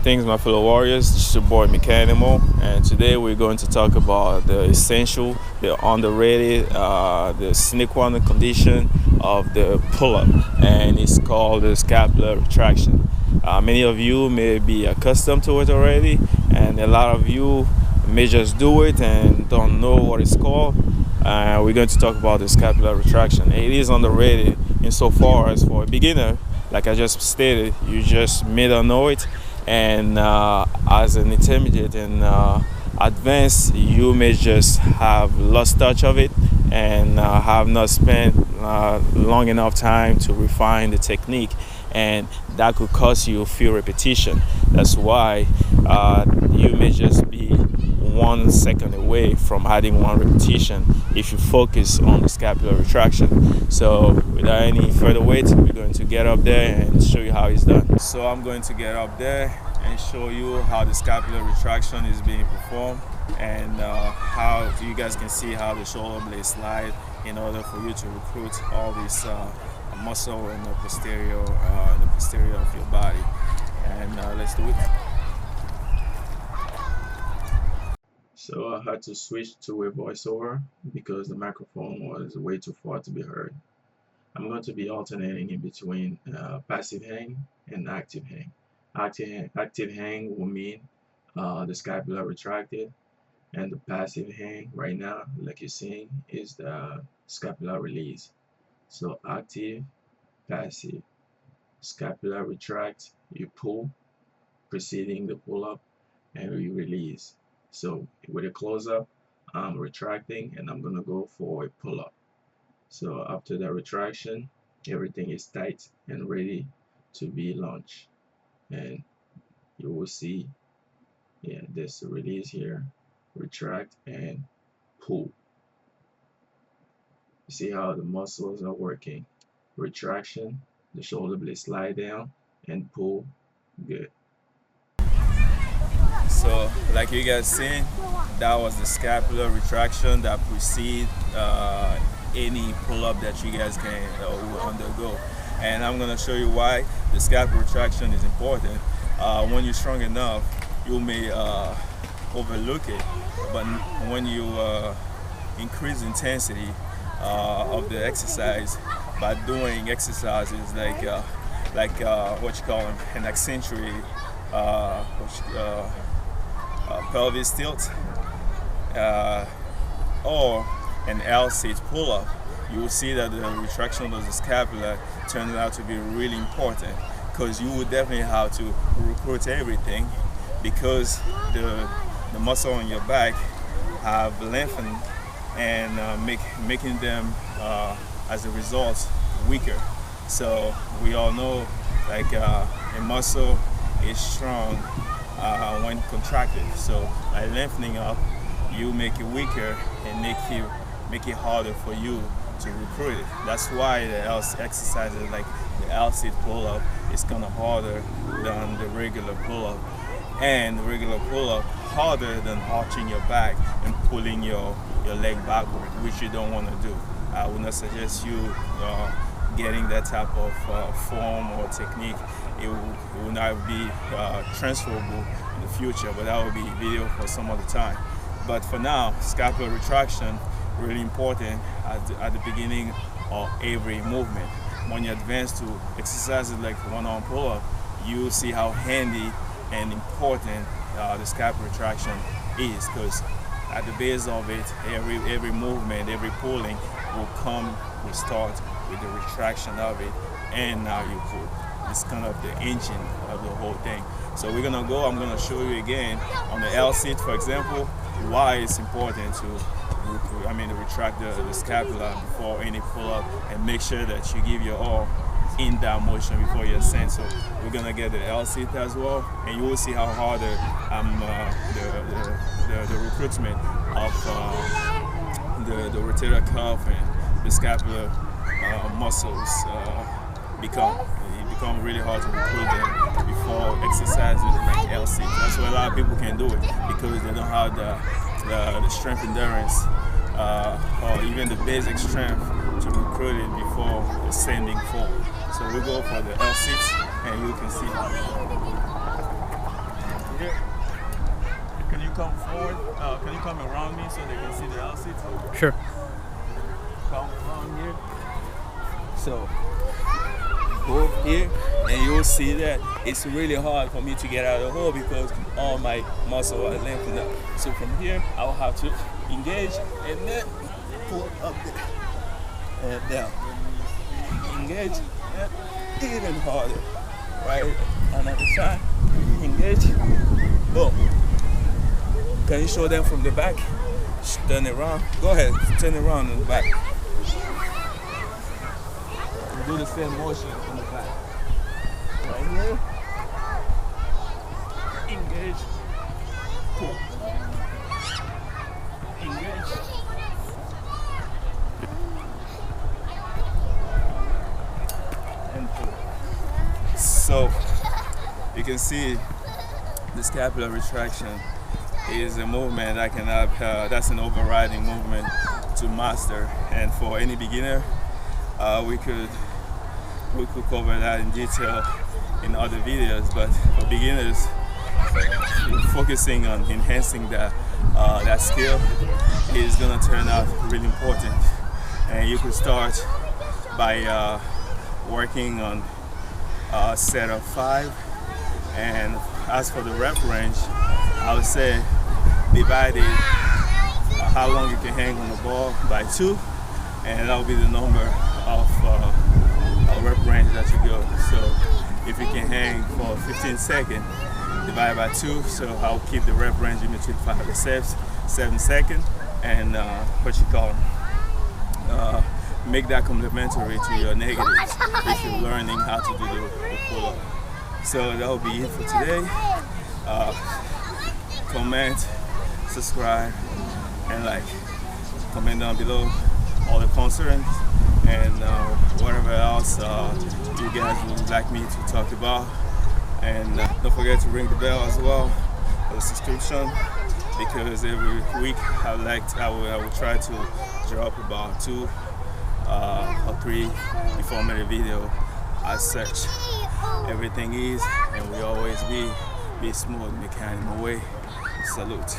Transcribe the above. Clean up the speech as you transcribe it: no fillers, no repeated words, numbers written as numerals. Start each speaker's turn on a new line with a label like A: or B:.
A: Greetings, my fellow warriors. This is your boy Mechanimal, and today we're going to talk about the essential, the underrated, the sine qua non condition of the pull-up, and it's called the scapular retraction. Many of you may be accustomed to it already, and a lot of you may just do it and don't know what it's called. We're going to talk about the scapular retraction. It is underrated insofar as for a beginner, like I just stated, you just may not know it. And as an intermediate and advanced, you may just have lost touch of it and have not spent long enough time to refine the technique, and that could cause you a few repetition. That's why you may just be 1 second away from adding 1 repetition if you focus on the scapular retraction. So without any further wait, we're going to get up there and show you how it's done. So I'm going to get up there and show you how the scapular retraction is being performed, and how you guys can see how the shoulder blades slide in order for you to recruit all this muscle in the posterior of your body. And let's do it. So I had to switch to a voiceover because the microphone was way too far to be heard. I'm going to be alternating in between passive hang and active hang. Active hang will mean the scapula retracted, and the passive hang right now, like you're seeing, is the scapula release. So active, passive, scapula retract, you pull, preceding the pull up, and you release. So with a close up, I'm retracting and I'm gonna go for a pull up. So after the retraction, everything is tight and ready to be launched. And you will see, yeah, there's a release here, retract and pull. You see how the muscles are working. Retraction, the shoulder blade slide down, and pull, good. So like you guys seen, that was the scapular retraction that precedes any pull-up that you guys can will undergo. And I'm going to show you why the scapular retraction is important. When you're strong enough, you may overlook it, but when you increase intensity of the exercise by doing exercises like what you call an eccentric pelvis tilt or an L-sit pull-up, you will see that the retraction of the scapula turns out to be really important, because you would definitely have to recruit everything, because the muscle on your back have lengthened and making them as a result weaker. So we all know, like a muscle is strong when contracted. So by lengthening up, you make it weaker and make it harder for you to recruit it. That's why the exercises like the L-sit pull-up is kind of harder than the regular pull-up, and the regular pull-up harder than arching your back and pulling your leg backward, which you don't want to do. I would not suggest you getting that type of form or technique. It will not be transferable in the future, but that will be a video for some other time. But for now, scapular retraction, really important at the beginning of every movement. When you advance to exercises like one-arm pull-up, you see how handy and important the scapular retraction is, because at the base of it, every movement, every pulling will start with the retraction of it, and now you pull. It's kind of the engine of the whole thing. So I'm gonna show you again on the L-sit, for example, why it's important to retract the scapula before any pull-up, and make sure that you give your all in that motion before you ascend. So we're gonna get the L-sit as well, and you will see how harder the recruitment of the rotator cuff and the scapular muscles become really hard to recruit them before exercises like L-sit. That's why a lot of people can do it, because they don't have the strength endurance or even the basic strength to recruit it before ascending forward. So we go for the L-sit, and you can see here. Can you come forward? Can you come around me so they can see the L seat?
B: Sure.
A: Come around here. So go here, and you'll see that it's really hard for me to get out of the hole because all my muscles are lengthened up. So from here, I'll have to engage and then pull up there and down. Engage and even harder. Right, another side. Engage. Boom. Can you show them from the back? Turn it around. Go ahead. Turn it around in the back. Do the same motion in the back. Right here. Engage. Pull. Engage. And pull. So you can see the scapular retraction is a movement that cannot, that's an overriding movement to master. And for any beginner, we could cover that in detail in other videos, but for beginners, focusing on enhancing that skill is gonna turn out really important. And you could start by working on a set of 5, and as for the rep range, I would say divide it how long you can hang on the ball by 2, and that will be the number of rep range that you go. So if you can hang for 15 seconds, divide by 2, so I'll keep the rep range in between 5 to 7 seconds, and make that complementary to your negatives if you're learning how to do the pull-up. So that will be it for today. Comment, subscribe, and like. Comment down below all the concerns and whatever else you guys would like me to talk about. And don't forget to ring the bell as well for the subscription, because every week I will try to drop about 2 or 3 informative video as such. Everything is and will always be smooth in the kind of way. Salute.